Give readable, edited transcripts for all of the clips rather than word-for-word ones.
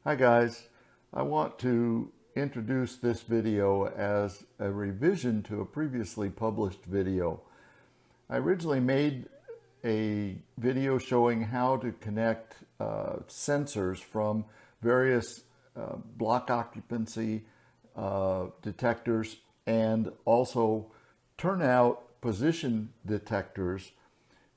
Hi guys, I want to introduce this video as a revision to a previously published video. I originally made a video showing how to connect sensors from various block occupancy detectors and also turnout position detectors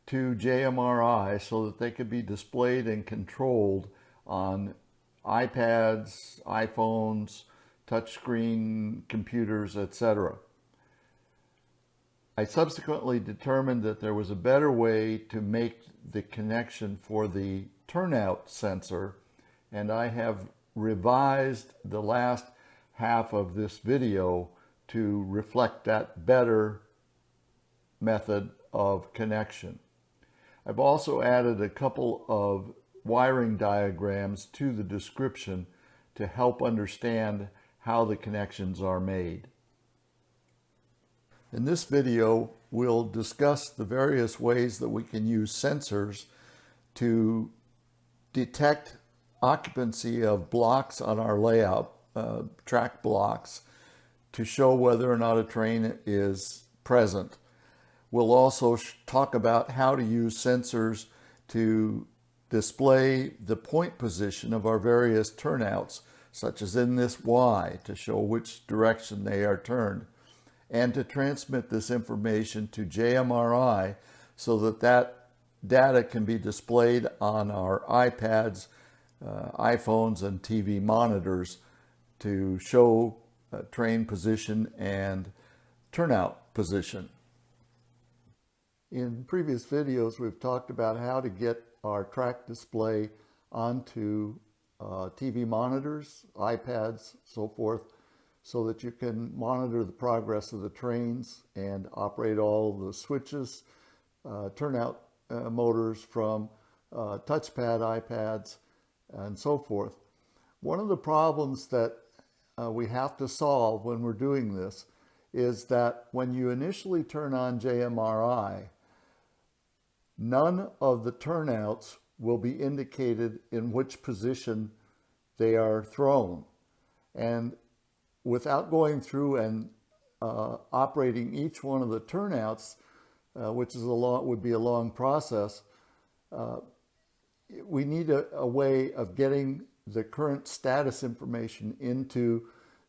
to JMRI so that they could be displayed and controlled on iPads, iPhones, touchscreen computers, etc. I subsequently determined that there was a better way to make the connection for the turnout sensor, and I have revised the last half of this video to reflect that better method of connection. I've also added a couple of wiring diagrams to the description to help understand how the connections are made. In this video, we'll discuss the various ways that we can use sensors to detect occupancy of blocks on our layout, track blocks, to show whether or not a train is present. We'll also talk about how to use sensors to display the point position of our various turnouts, such as in this Y, to show which direction they are turned, and to transmit this information to JMRI so that that data can be displayed on our iPads, iPhones, and TV monitors to show train position and turnout position. In previous videos, we've talked about how to get our track display onto TV monitors, iPads, so forth, so that you can monitor the progress of the trains and operate all the switches, turnout motors from touchpad iPads, and so forth. One of the problems that we have to solve when we're doing this is that when you initially turn on JMRI, none of the turnouts will be indicated in which position they are thrown. And without going through and operating each one of the turnouts, which is would be a long process, we need a way of getting the current status information into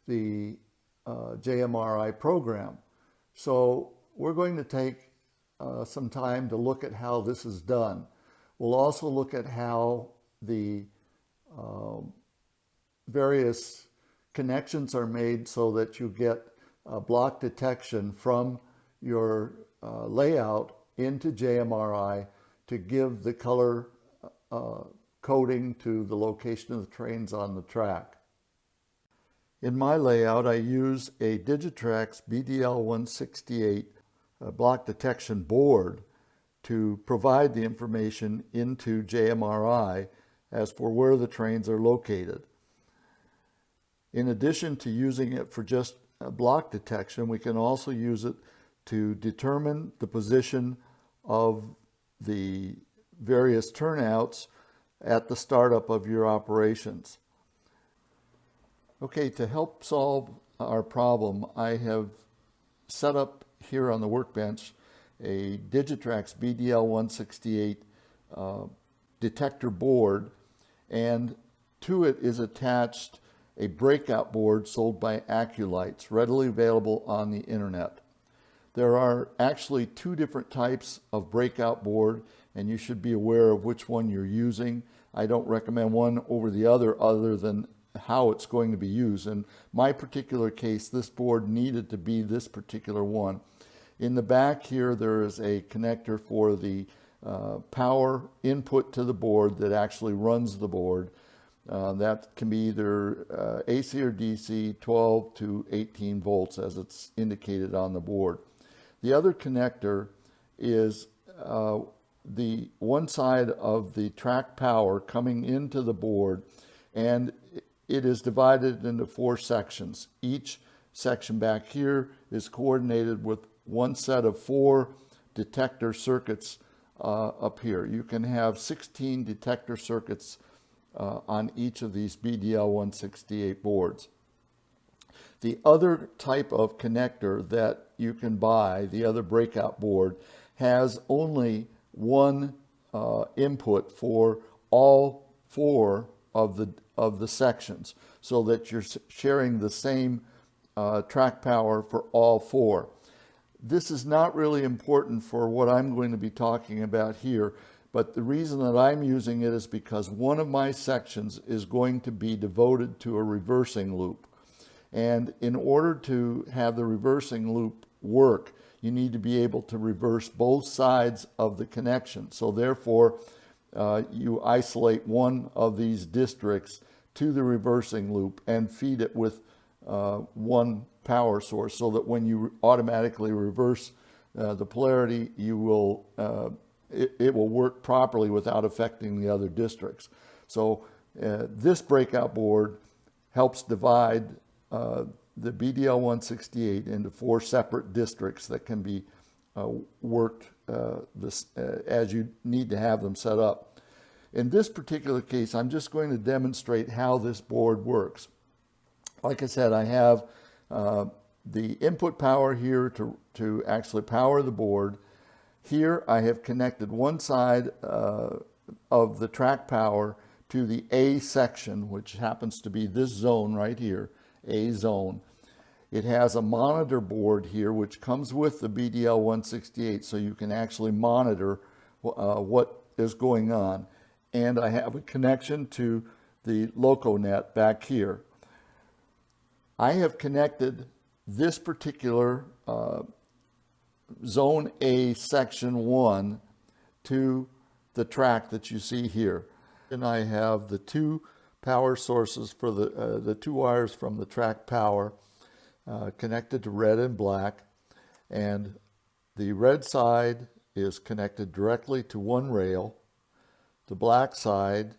the JMRI program. So we're going to take some time to look at how this is done. We'll also look at how the various connections are made so that you get block detection from your layout into JMRI to give the color coding to the location of the trains on the track. In my layout, I use a Digitrax BDL168 block detection board to provide the information into JMRI as for where the trains are located. In addition to using it for just block detection, we can also use it to determine the position of the various turnouts at the startup of your operations. Okay, to help solve our problem, I have set up here on the workbench a Digitrax BDL168 detector board, and to it is attached a Breakout board sold by Acculights, readily available on the internet. There are actually two different types of Breakout board, and you should be aware of which one you're using. I don't recommend one over the other than how it's going to be used. In my particular case, this board needed to be this particular one. In the back here, there is a connector for the power input to the board that actually runs the board. That can be either AC or DC, 12 to 18 volts as it's indicated on the board. The other connector is the one side of the track power coming into the board, and it is divided into 4 sections. Each section back here is coordinated with one set of 4 detector circuits up here. You can have 16 detector circuits on each of these BDL 168 boards. The other type of connector that you can buy, the other breakout board, has only one input for all four of the sections, so that you're sharing the same track power for all four. This is not really important for what I'm going to be talking about here, but the reason that I'm using it is because one of my sections is going to be devoted to a reversing loop. And in order to have the reversing loop work, you need to be able to reverse both sides of the connection. So therefore, you isolate one of these districts to the reversing loop and feed it with one power source, so that when you automatically reverse the polarity, you will it will work properly without affecting the other districts. So this breakout board helps divide the BDL 168 into four separate districts that can be worked as you need to have them set up. In this particular case, I'm just going to demonstrate how this board works. Like I said, I have the input power here to actually power the board. Here I have connected one side of the track power to the A section, which happens to be this zone right here, A zone. It has a monitor board here which comes with the BDL 168, so you can actually monitor what is going on. And I have a connection to the LocoNet back here. I have connected this particular Zone A Section 1 to the track that you see here. And I have the two power sources for the two wires from the track power connected to red and black. And the red side is connected directly to one rail. The black side,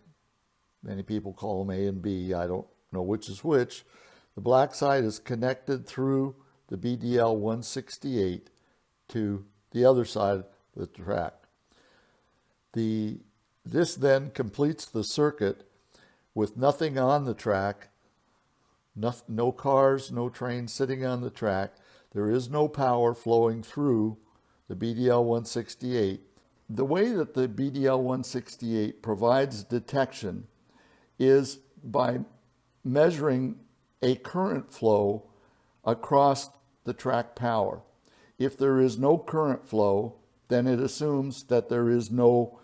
many people call them A and B, I don't know which is which. The black side is connected through the BDL 168 to the other side of the track. This then completes the circuit with nothing on the track, no cars, no trains sitting on the track. There is no power flowing through the BDL 168. The way that the BDL 168 provides detection is by measuring a current flow across the track power. If there is no current flow, then it assumes that there is no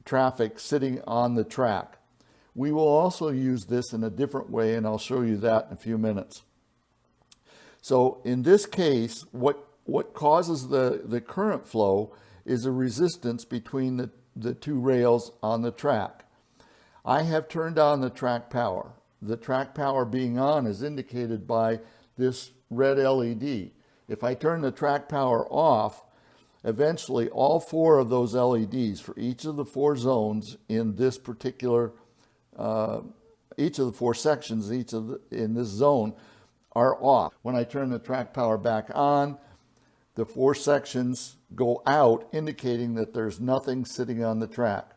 traffic sitting on the track. We will also use this in a different way, and I'll show you that in a few minutes. So in this case, what causes the current flow is a resistance between the two rails on the track. I have turned on the track power. The track power being on is indicated by this red LED. If I turn the track power off, eventually all four of those LEDs for each of the four zones in this particular, each of the four sections, in this zone are off. When I turn the track power back on, the four sections go out, indicating that there's nothing sitting on the track.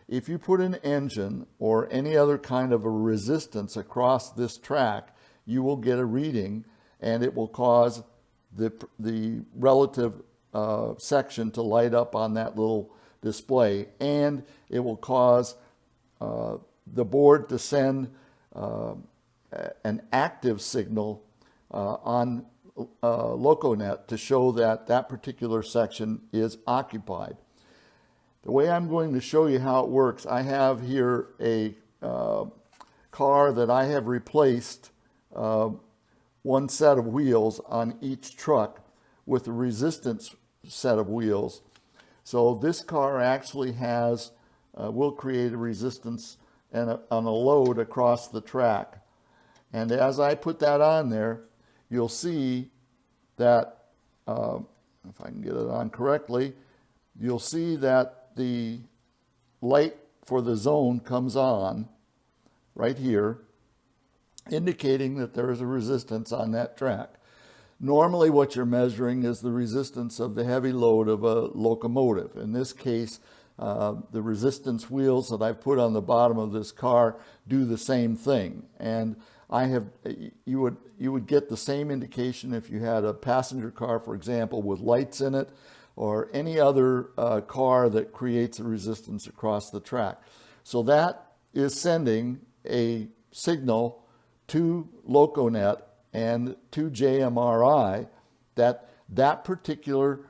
If you put an engine or any other kind of a resistance across this track, you will get a reading, and it will cause the relative section to light up on that little display, and it will cause the board to send an active signal on LocoNet to show that that particular section is occupied. The way I'm going to show you how it works, I have here a car that I have replaced one set of wheels on each truck with a resistance set of wheels. So this car actually has, will create a resistance and on a load across the track. And as I put that on there, you'll see that, if I can get it on correctly, you'll see that the light for the zone comes on right here, indicating that there is a resistance on that track. Normally what you're measuring is the resistance of the heavy load of a locomotive. In this case, The resistance wheels that I've put on the bottom of this car do the same thing. And you would get the same indication if you had a passenger car, for example, with lights in it, or any other car that creates a resistance across the track. So that is sending a signal to LocoNet and to JMRI that that particular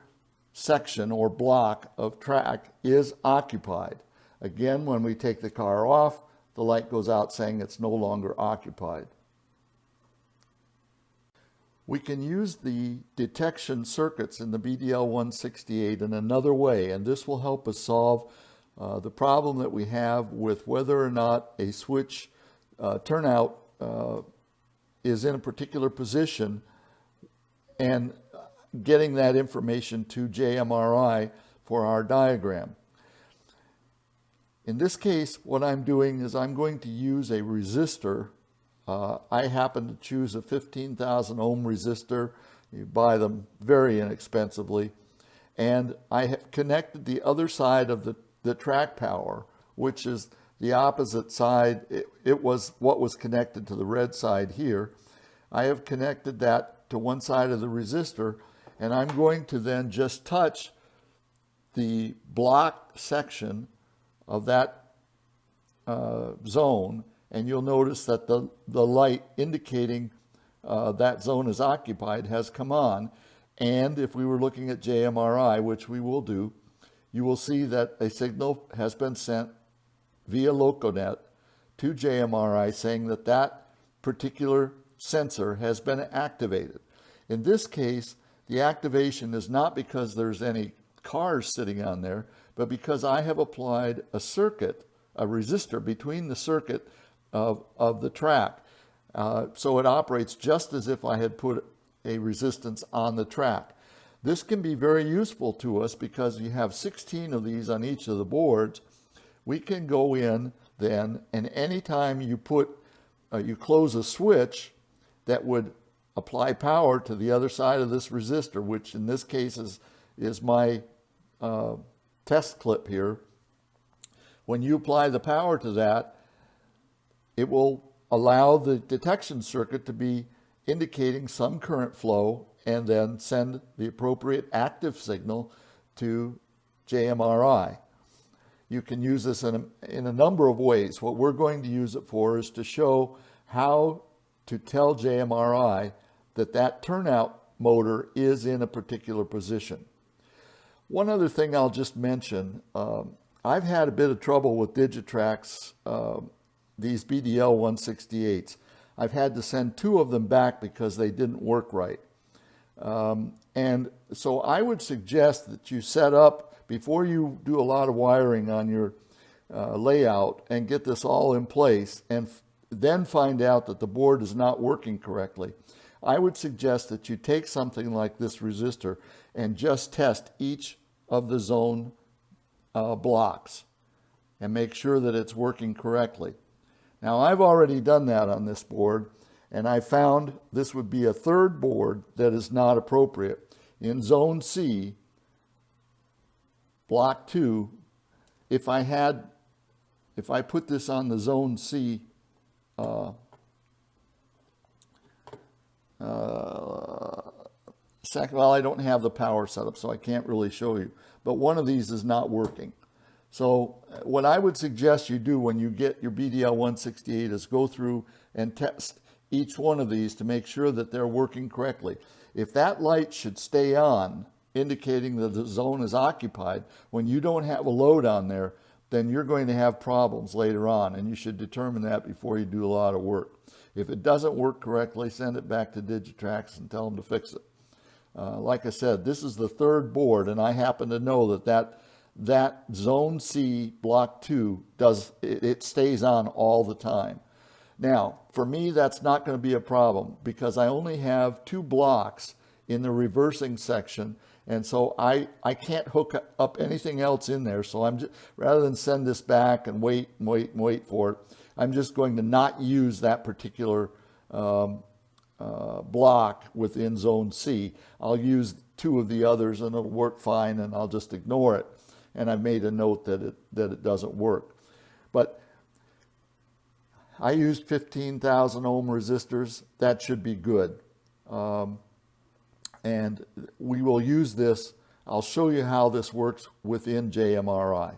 section or block of track is occupied. Again, when we take the car off, the light goes out saying it's no longer occupied. We can use the detection circuits in the BDL168 in another way, and this will help us solve the problem that we have with whether or not a switch turnout is in a particular position and getting that information to JMRI for our diagram. In this case, what I'm doing is I'm going to use a resistor. I happen to choose a 15,000 ohm resistor. You buy them very inexpensively. And I have connected the other side of the track power, which is the opposite side. It was what was connected to the red side here. I have connected that to one side of the resistor, and I'm going to then just touch the block section of that zone, and you'll notice that the light indicating that zone is occupied has come on. And if we were looking at JMRI, which we will do, you will see that a signal has been sent via LocoNet to JMRI saying that that particular sensor has been activated. In this case, the activation is not because there's any cars sitting on there, but because I have applied a circuit, a resistor between the circuit of the track. So it operates just as if I had put a resistance on the track. This can be very useful to us because you have 16 of these on each of the boards. We can go in then, and anytime you you close a switch that would apply power to the other side of this resistor, which in this case is my test clip here. When you apply the power to that, it will allow the detection circuit to be indicating some current flow and then send the appropriate active signal to JMRI. You can use this in a number of ways. What we're going to use it for is to show how to tell JMRI that that turnout motor is in a particular position. One other thing I'll just mention, I've had a bit of trouble with Digitrax, these BDL168s. I've had to send 2 of them back because they didn't work right. And so I would suggest that you set up, before you do a lot of wiring on your layout and get this all in place and then find out that the board is not working correctly, I would suggest that you take something like this resistor and just test each of the zone blocks and make sure that it's working correctly. Now, I've already done that on this board, and I found this would be a third board that is not appropriate. In zone C, block 2, if I put this on the zone C well, I don't have the power set up, so I can't really show you, but one of these is not working. So what I would suggest you do when you get your BDL168 is go through and test each one of these to make sure that they're working correctly. If that light should stay on, indicating that the zone is occupied, when you don't have a load on there, then you're going to have problems later on, and you should determine that before you do a lot of work. If it doesn't work correctly, send it back to Digitrax and tell them to fix it. Like I said, this is the third board, and I happen to know that zone C block 2 it stays on all the time. Now, for me, that's not going to be a problem because I only have 2 blocks in the reversing section, and so I can't hook up anything else in there. So I'm just, rather than send this back and wait for it, I'm just going to not use that particular block within zone C. I'll use 2 of the others and it'll work fine, and I'll just ignore it. and I've made a note that it doesn't work. But I used 15,000 ohm resistors. That should be good. And we will use this. I'll show you how this works within JMRI.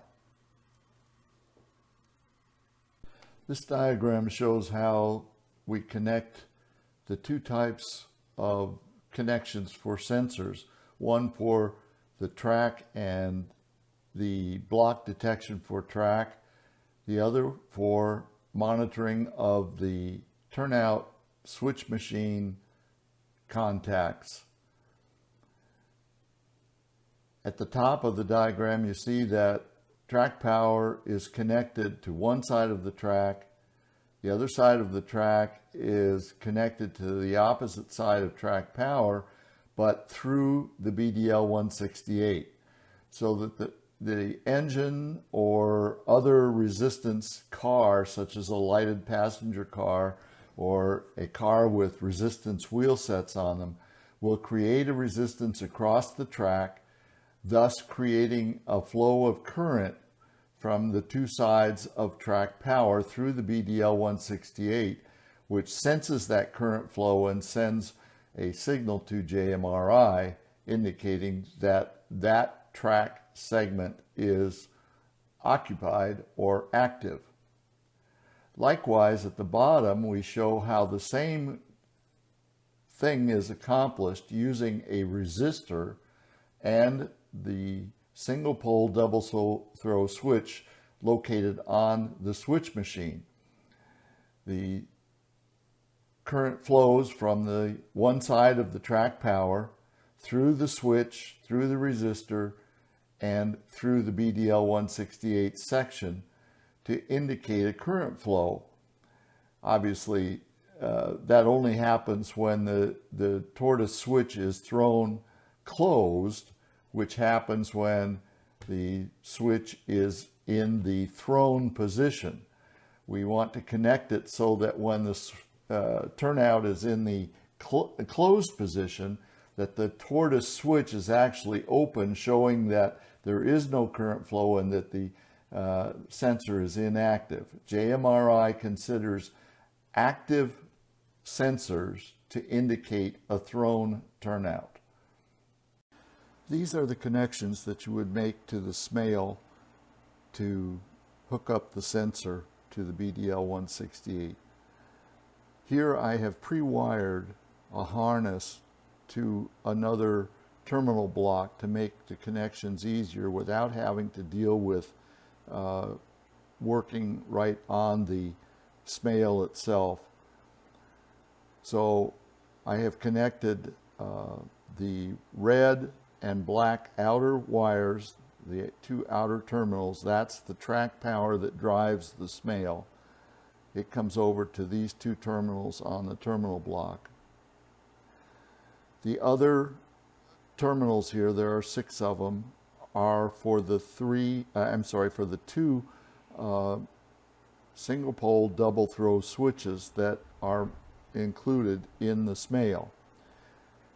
This diagram shows how we connect the two types of connections for sensors. One for the track and the block detection for track. The other for monitoring of the turnout switch machine contacts. At the top of the diagram, you see that track power is connected to one side of the track. The other side of the track is connected to the opposite side of track power, but through the BDL168, so that the engine or other resistance car, such as a lighted passenger car or a car with resistance wheel sets on them, will create a resistance across the track, thus creating a flow of current from the two sides of track power through the BDL168, which senses that current flow and sends a signal to JMRI indicating that that track segment is occupied or active. Likewise, at the bottom, we show how the same thing is accomplished using a resistor and the single pole double throw switch located on the switch machine. The current flows from the one side of the track power through the switch, through the resistor, and through the BDL168 section to indicate a current flow. Obviously, that only happens when the Tortoise switch is thrown closed, which happens when the switch is in the thrown position. We want to connect it so that when the turnout is in the closed position, that the Tortoise switch is actually open, showing that there is no current flow and that the sensor is inactive. JMRI considers active sensors to indicate a thrown turnout. These are the connections that you would make to the SMAIL to hook up the sensor to the BDL168. Here I have pre-wired a harness to another terminal block to make the connections easier without having to deal with working right on the SMAIL itself. So I have connected the red and black outer wires, the two outer terminals. That's the track power that drives the SMAIL. It comes over to these two terminals on the terminal block. The other terminals here, there are 6 of them, are for the two single pole double throw switches that are included in the SMAIL.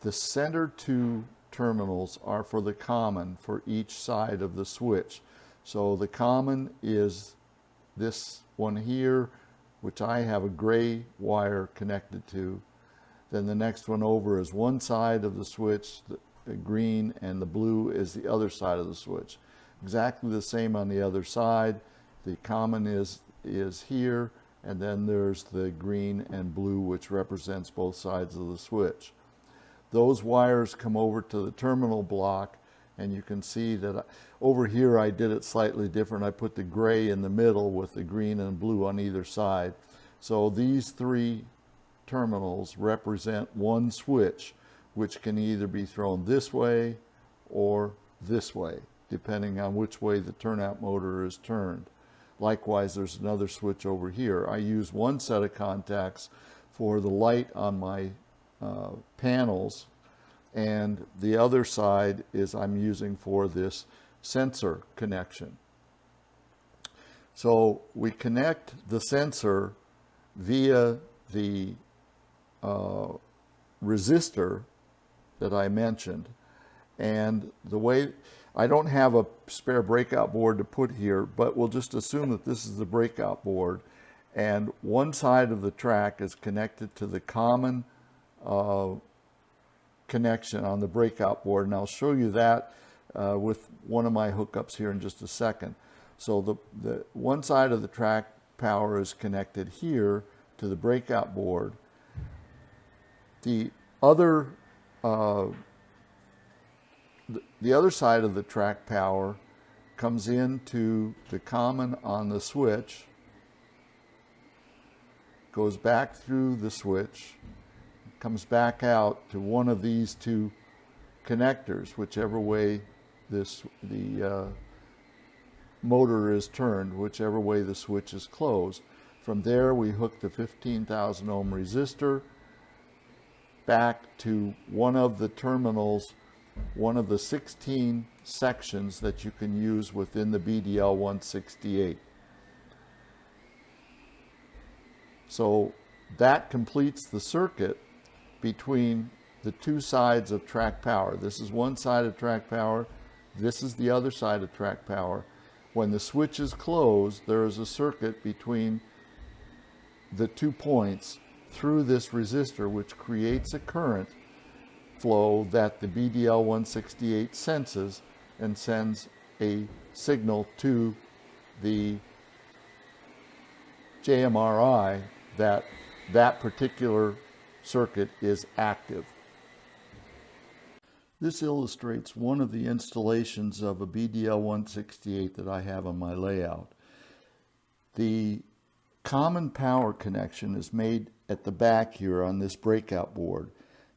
The center 2 terminals are for the common for each side of the switch. So the common is this one here, which I have a gray wire connected to. Then the next one over is one side of the switch, the green, and the blue is the other side of the switch. Exactly the same on the other side. The common is here, and then there's the green and blue, which represents both sides of the switch. Those wires come over to the terminal block, and you can see that over here I did it slightly different. I put the gray in the middle with the green and blue on either side. So these 3 terminals represent one switch, which can either be thrown this way or this way, depending on which way the turnout motor is turned. Likewise, there's another switch over here. I use one set of contacts for the light on my panels, and the other side is I'm using for this sensor connection. So we connect the sensor via the resistor that I mentioned, and the way I don't have a spare breakout board to put here, but we'll just assume that this is the breakout board, and one side of the track is connected to the common connection on the breakout board, and I'll show you that with one of my hookups here in just a second. So the one side of the track power is connected here to the breakout board. The other side of the track power comes into the common on the switch, goes back through the switch, comes back out to one of these two connectors, whichever way the motor is turned, whichever way the switch is closed. From there, we hook the 15,000 ohm resistor back to one of the terminals, one of the 16 sections that you can use within the BDL 168. So that completes the circuit between the two sides of track power. This is one side of track power, this is the other side of track power. When the switch is closed, there is a circuit between the 2 points through this resistor, which creates a current flow that the BDL 168 senses and sends a signal to the JMRI that that particular circuit is active. This illustrates one of the installations of a BDL 168 that I have on my layout. The common power connection is made at the back here on this breakout board.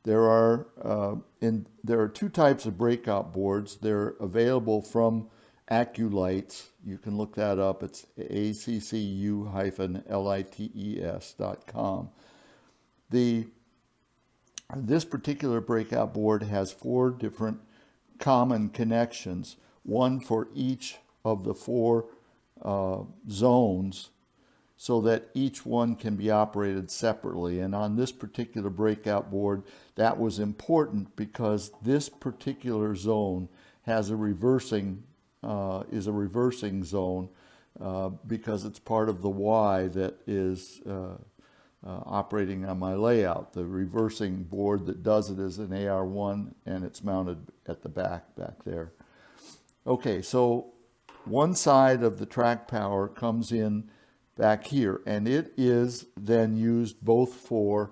There are two types of breakout boards. They're available from AccuLights. You can look that up. It's accu-lites.com. This particular breakout board has 4 different common connections, one for each of the 4 zones, so that each one can be operated separately. And on this particular breakout board, that was important because this particular zone has a reversing zone because it's part of the Y that is operating on my layout. The reversing board that does it is an AR1, and it's mounted at the back there. Okay, so one side of the track power comes in back here, and it is then used both for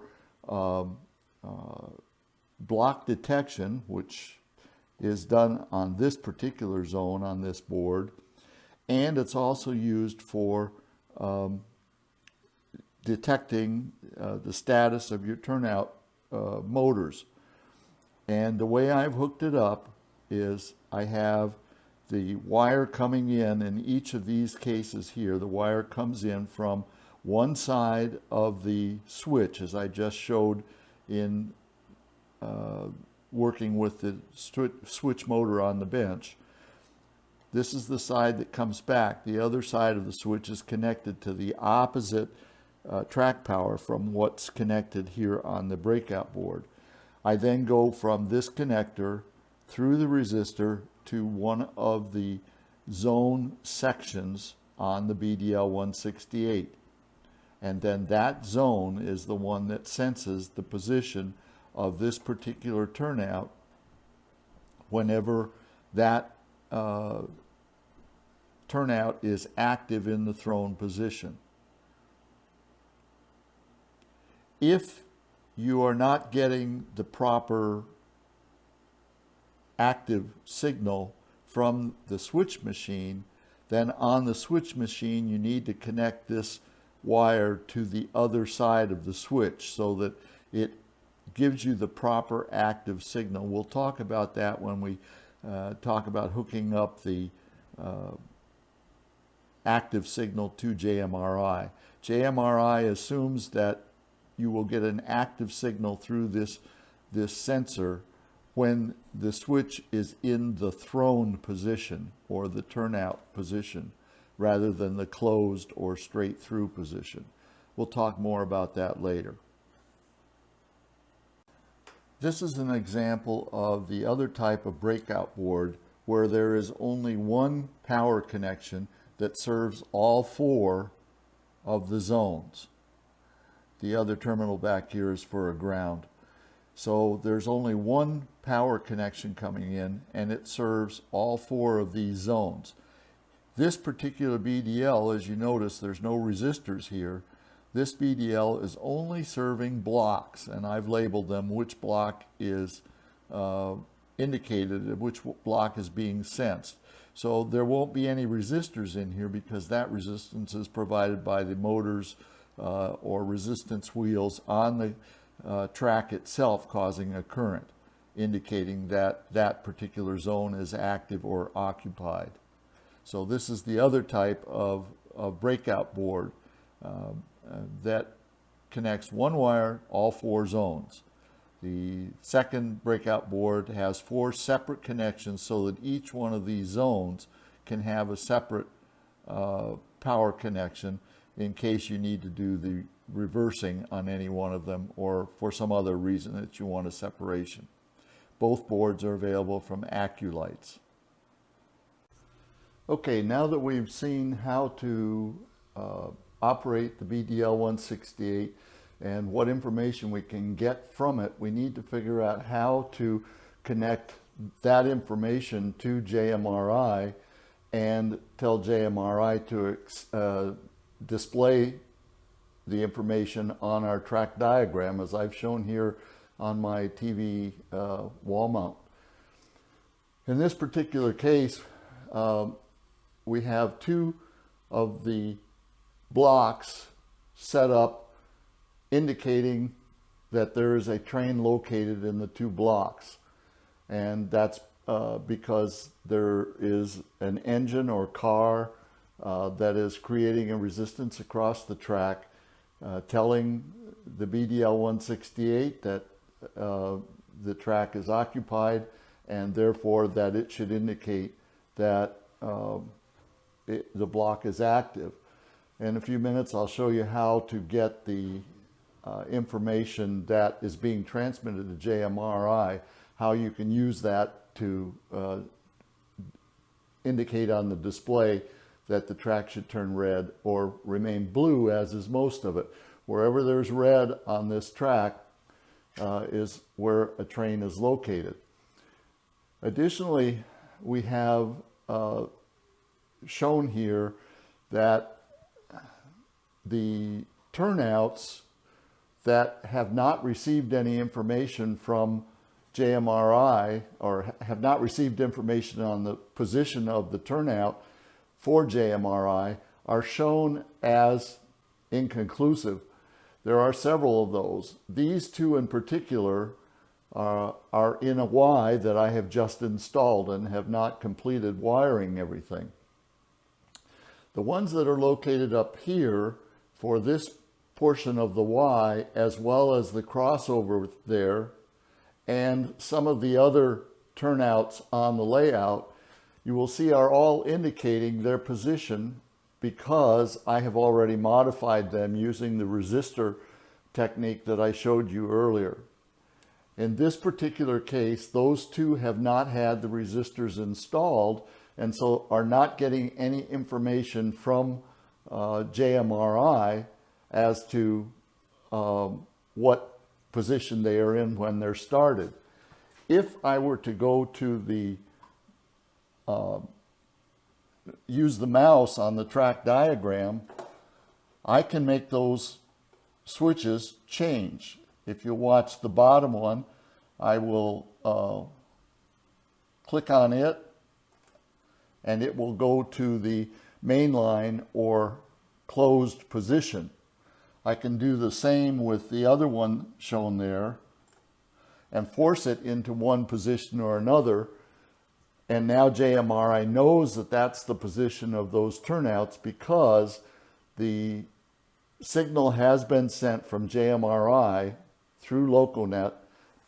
block detection, which is done on this particular zone on this board, and it's also used for detecting the status of your turnout motors. And the way I've hooked it up is I have the wire coming in each of these cases here. The wire comes in from one side of the switch, as I just showed in working with the switch motor on the bench. This is the side that comes back. The other side of the switch is connected to the opposite track power from what's connected here on the breakout board. I then go from this connector through the resistor to one of the zone sections on the BDL 168. And then that zone is the one that senses the position of this particular turnout whenever that turnout is active in the thrown position. If you are not getting the proper active signal from the switch machine, then on the switch machine you need to connect this wire to the other side of the switch so that it gives you the proper active signal. We'll talk about that when we talk about hooking up the active signal to JMRI. JMRI assumes that you will get an active signal through this sensor when the switch is in the thrown position or the turnout position rather than the closed or straight through position. We'll talk more about that later. This is an example of the other type of breakout board where there is only one power connection that serves all four of the zones. The other terminal back here is for a ground. So there's only one power connection coming in, and it serves all four of these zones. This particular BDL, as you notice, there's no resistors here. This BDL is only serving blocks, and I've labeled them which block is indicated, which block is being sensed. So there won't be any resistors in here because that resistance is provided by the motors or resistance wheels on the track itself, causing a current, indicating that that particular zone is active or occupied. So this is the other type of breakout board that connects one wire, all four zones. The second breakout board has four separate connections so that each one of these zones can have a separate power connection in case you need to do the reversing on any one of them or for some other reason that you want a separation. Both boards are available from Acculights. Okay, now that we've seen how to operate the BDL-168 and what information we can get from it, we need to figure out how to connect that information to JMRI and tell JMRI to display the information on our track diagram, as I've shown here on my TV wall mount. In this particular case, we have two of the blocks set up indicating that there is a train located in the two blocks, and that's because there is an engine or car that is creating a resistance across the track, telling the BDL-168 that the track is occupied, and therefore that it should indicate that the block is active. In a few minutes I'll show you how to get the information that is being transmitted to JMRI, how you can use that to indicate on the display that the track should turn red or remain blue, as is most of it. Wherever there's red on this track is where a train is located. Additionally, we have shown here that the turnouts that have not received any information from JMRI or have not received information on the position of the turnout for JMRI are shown as inconclusive. There are several of those. These two in particular are in a Y that I have just installed and have not completed wiring everything. The ones that are located up here for this portion of the Y, as well as the crossover there, and some of the other turnouts on the layout, you will see are all indicating their position because I have already modified them using the resistor technique that I showed you earlier. In this particular case, those two have not had the resistors installed and so are not getting any information from JMRI as to what position they are in when they're started. If I were to go to the use the mouse on the track diagram, I can make those switches change. If you watch the bottom one, I will click on it and it will go to the main line or closed position. I can do the same with the other one shown there and force it into one position or another. And now JMRI knows that that's the position of those turnouts because the signal has been sent from JMRI through LocoNet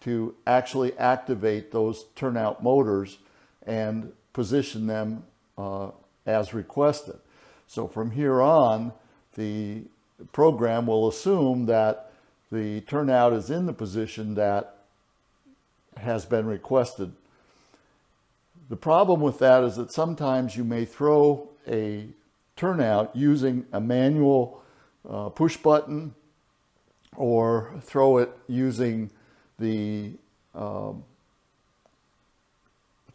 to actually activate those turnout motors and position them as requested. So from here on, the program will assume that the turnout is in the position that has been requested. The problem with that is that sometimes you may throw a turnout using a manual push button, or throw it using the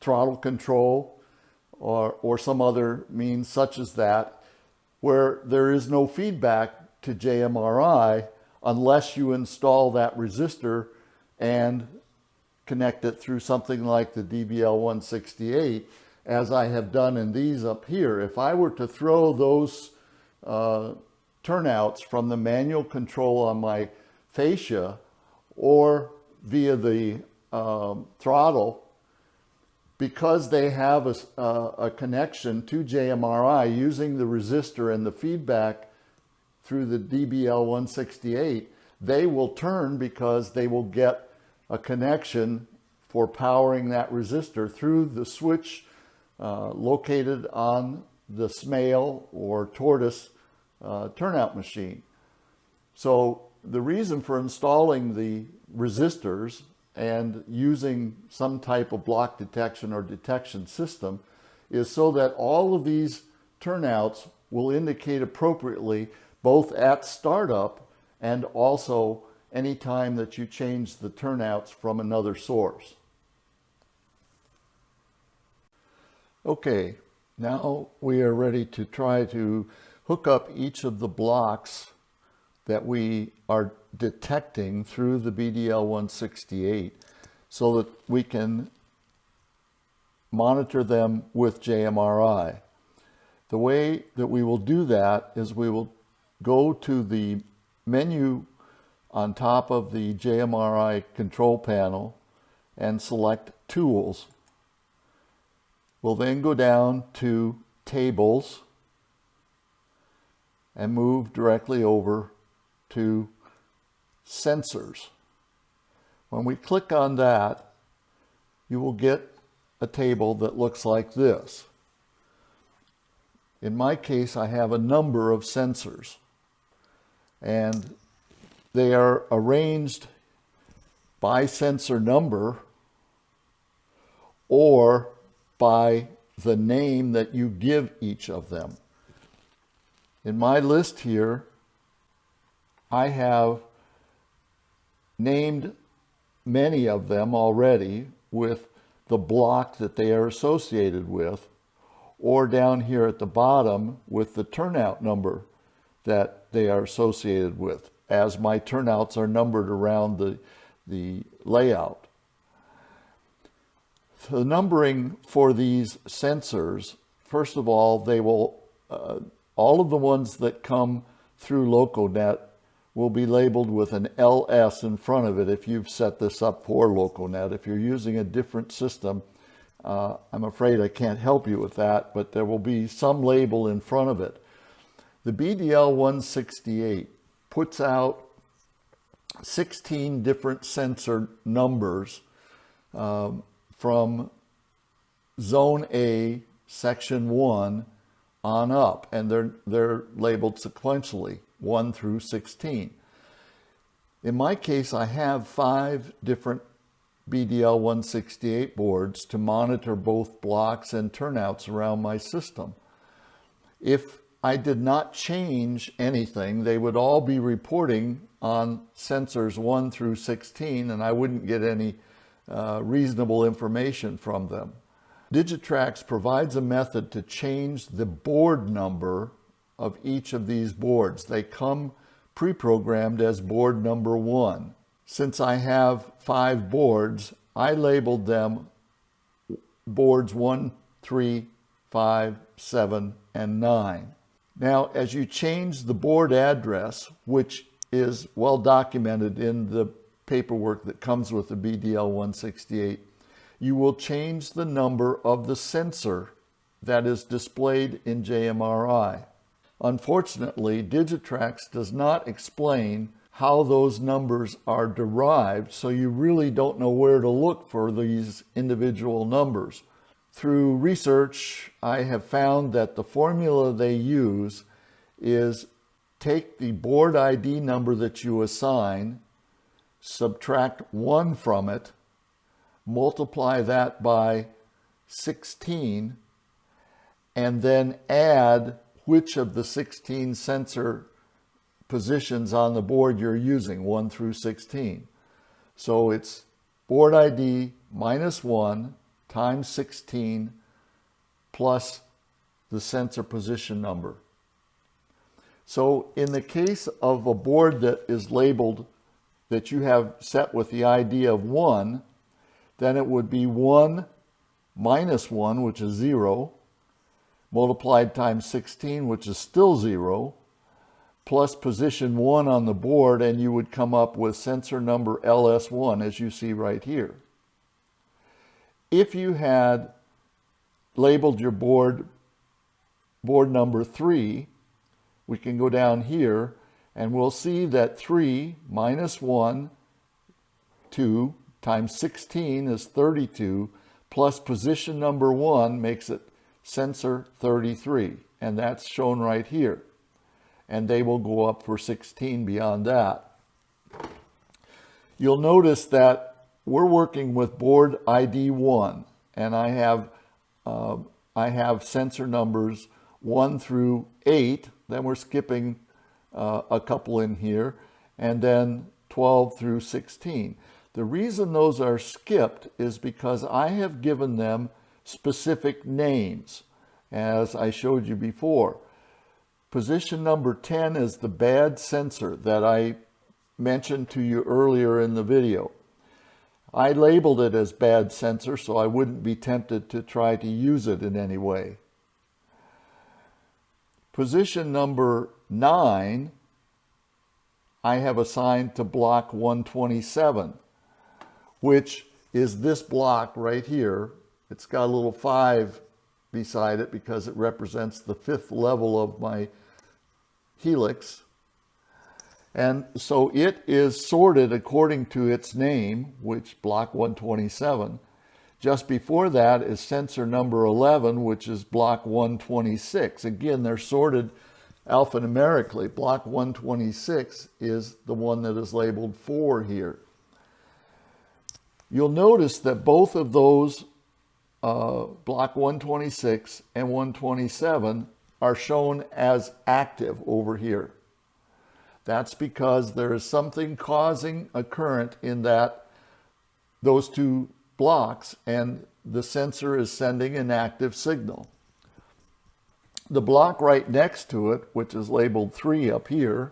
throttle control or some other means such as that, where there is no feedback to JMRI unless you install that resistor and connect it through something like the DBL168, as I have done in these up here. If I were to throw those turnouts from the manual control on my fascia or via the throttle, because they have a connection to JMRI using the resistor and the feedback through the DBL168, they will turn because they will get a connection for powering that resistor through the switch located on the Smale or Tortoise turnout machine. So the reason for installing the resistors and using some type of block detection or detection system is so that all of these turnouts will indicate appropriately both at startup and also any time that you change the turnouts from another source. Okay, now we are ready to try to hook up each of the blocks that we are detecting through the BDL168 so that we can monitor them with JMRI. The way that we will do that is we will go to the menu on top of the JMRI control panel and select Tools. We'll then go down to Tables and move directly over to Sensors. When we click on that, you will get a table that looks like this. In my case, I have a number of sensors, and they are arranged by sensor number or by the name that you give each of them. In my list here, I have named many of them already with the block that they are associated with, or down here at the bottom with the turnout number that they are associated with, as my turnouts are numbered around the layout. The numbering for these sensors, first of all, they will, all of the ones that come through LocoNet will be labeled with an LS in front of it if you've set this up for LocoNet. If you're using a different system, I'm afraid I can't help you with that, but there will be some label in front of it. The BDL168 puts out 16 different sensor numbers from Zone A, Section 1 on up, and they're labeled sequentially, 1 through 16. In my case, I have 5 different BDL168 boards to monitor both blocks and turnouts around my system. If I did not change anything, they would all be reporting on sensors 1 through 16, and I wouldn't get any reasonable information from them. Digitrax provides a method to change the board number of each of these boards. They come pre-programmed as board number 1. Since I have 5 boards, I labeled them boards 1, 3, 5, 7, and 9. Now, as you change the board address, which is well documented in the paperwork that comes with the BDL168, you will change the number of the sensor that is displayed in JMRI. Unfortunately, Digitrax does not explain how those numbers are derived, so you really don't know where to look for these individual numbers. Through research, I have found that the formula they use is take the board ID number that you assign, subtract 1 from it, multiply that by 16 and then add which of the 16 sensor positions on the board you're using, 1 through 16. So it's board ID minus 1 times 16 plus the sensor position number. So in the case of a board that is labeled, that you have set with the ID of 1, then it would be 1 minus 1, which is 0, multiplied times 16, which is still 0, plus position 1 on the board, and you would come up with sensor number LS1, as you see right here. If you had labeled your board number 3, we can go down here and we'll see that 3 minus 1, 2, times 16 is 32, plus position number 1 makes it sensor 33, and that's shown right here. And they will go up for 16 beyond that. You'll notice that we're working with board ID 1, and I have sensor numbers 1 through 8, then we're skipping a couple in here, and then 12 through 16. The reason those are skipped is because I have given them specific names, as I showed you before. Position number 10 is the bad sensor that I mentioned to you earlier in the video. I labeled it as bad sensor so I wouldn't be tempted to try to use it in any way. Position number 9, I have assigned to block 127, which is this block right here. It's got a little 5 beside it because it represents the 5th level of my helix. And so it is sorted according to its name, which block 127. Just before that is sensor number 11, which is block 126. Again, they're sorted alphanumerically. Block 126 is the one that is labeled 4 here. You'll notice that both of those, block 126 and 127, are shown as active over here. That's because there is something causing a current in those two blocks, and the sensor is sending an active signal. The block right next to it, which is labeled 3 up here,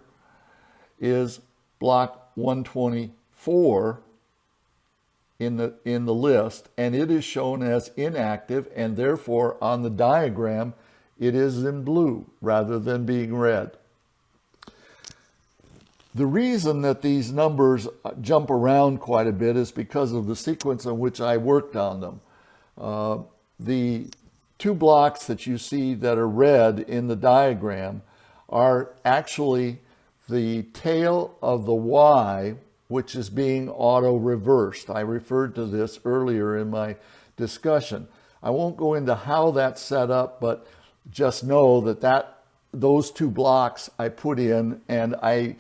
is block 124 in the list, and it is shown as inactive, and therefore on the diagram it is in blue rather than being red. The reason that these numbers jump around quite a bit is because of the sequence in which I worked on them. The 2 blocks that you see that are red in the diagram are actually the tail of the Y, which is being auto-reversed. I referred to this earlier in my discussion. I won't go into how that's set up, but just know that those 2 blocks I put in, and I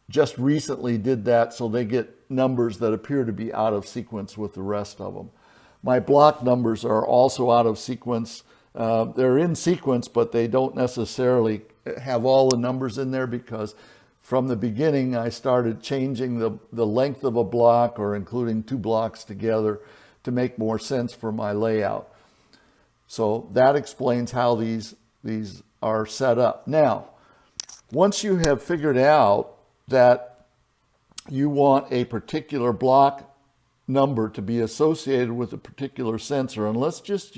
just recently did that so they get numbers that appear to be out of sequence with the rest of them. My block numbers are also out of sequence. They're in sequence, but they don't necessarily have all the numbers in there because from the beginning I started changing the length of a block or including 2 blocks together to make more sense for my layout. So that explains how these are set up. Now, once you have figured out that you want a particular block number to be associated with a particular sensor, and let's just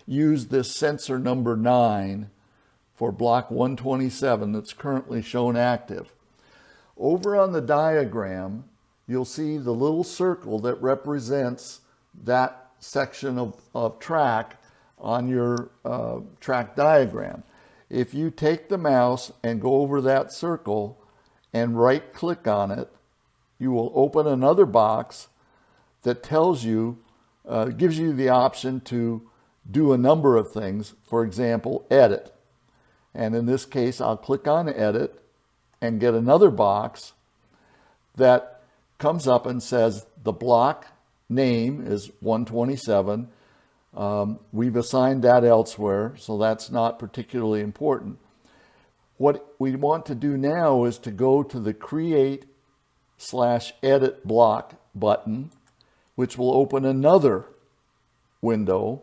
use this sensor number 9 for block 127 that's currently shown active. Over on the diagram, you'll see the little circle that represents that section of track on your track diagram. If you take the mouse and go over that circle and right click on it, you will open another box that tells you, gives you the option to do a number of things. For example, edit. And in this case, I'll click on edit and get another box that comes up and says the block name is 127. We've assigned that elsewhere, so that's not particularly important. What we want to do now is to go to the Create/Edit block button, which will open another window.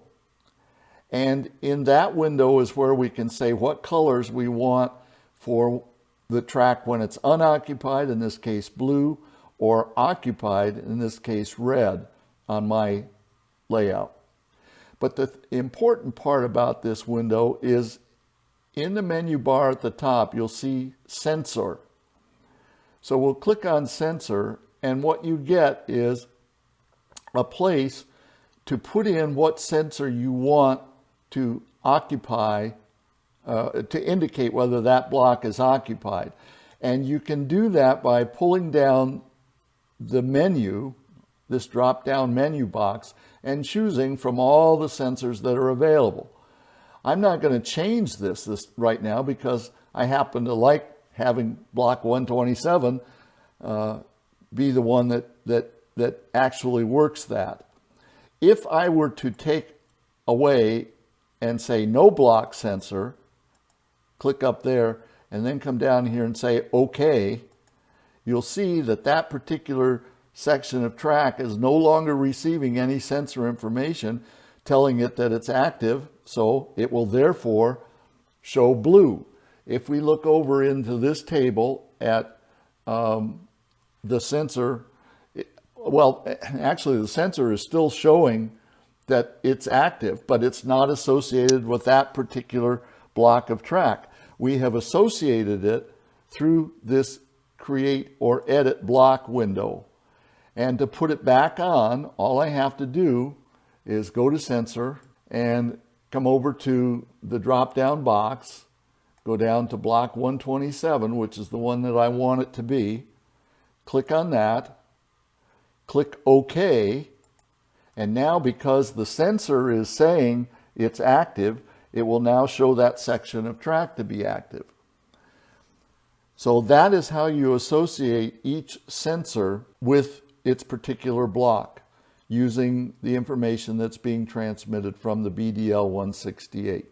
And in that window is where we can say what colors we want for the track when it's unoccupied, in this case blue, or occupied, in this case red, on my layout. But the important part about this window is in the menu bar at the top, you'll see Sensor. So we'll click on Sensor, and what you get is a place to put in what sensor you want to occupy, to indicate whether that block is occupied. And you can do that by pulling down the menu, this drop-down menu box, and choosing from all the sensors that are available. I'm not going to change this right now because I happen to like having block 127 be the one that actually works that. If I were to take away and say no block sensor, click up there, and then come down here and say OK, you'll see that that particular section of track is no longer receiving any sensor information telling it that it's active, so it will therefore show blue. If we look over into this table at the sensor, well, actually the sensor is still showing that it's active, but it's not associated with that particular block of track. We have associated it through this Create or Edit block window. And to put it back on, all I have to do is go to Sensor and come over to the drop-down box, go down to block 127, which is the one that I want it to be, click on that, click OK, and now because the sensor is saying it's active, it will now show that section of track to be active. So that is how you associate each sensor with its particular block using the information that's being transmitted from the BDL 168.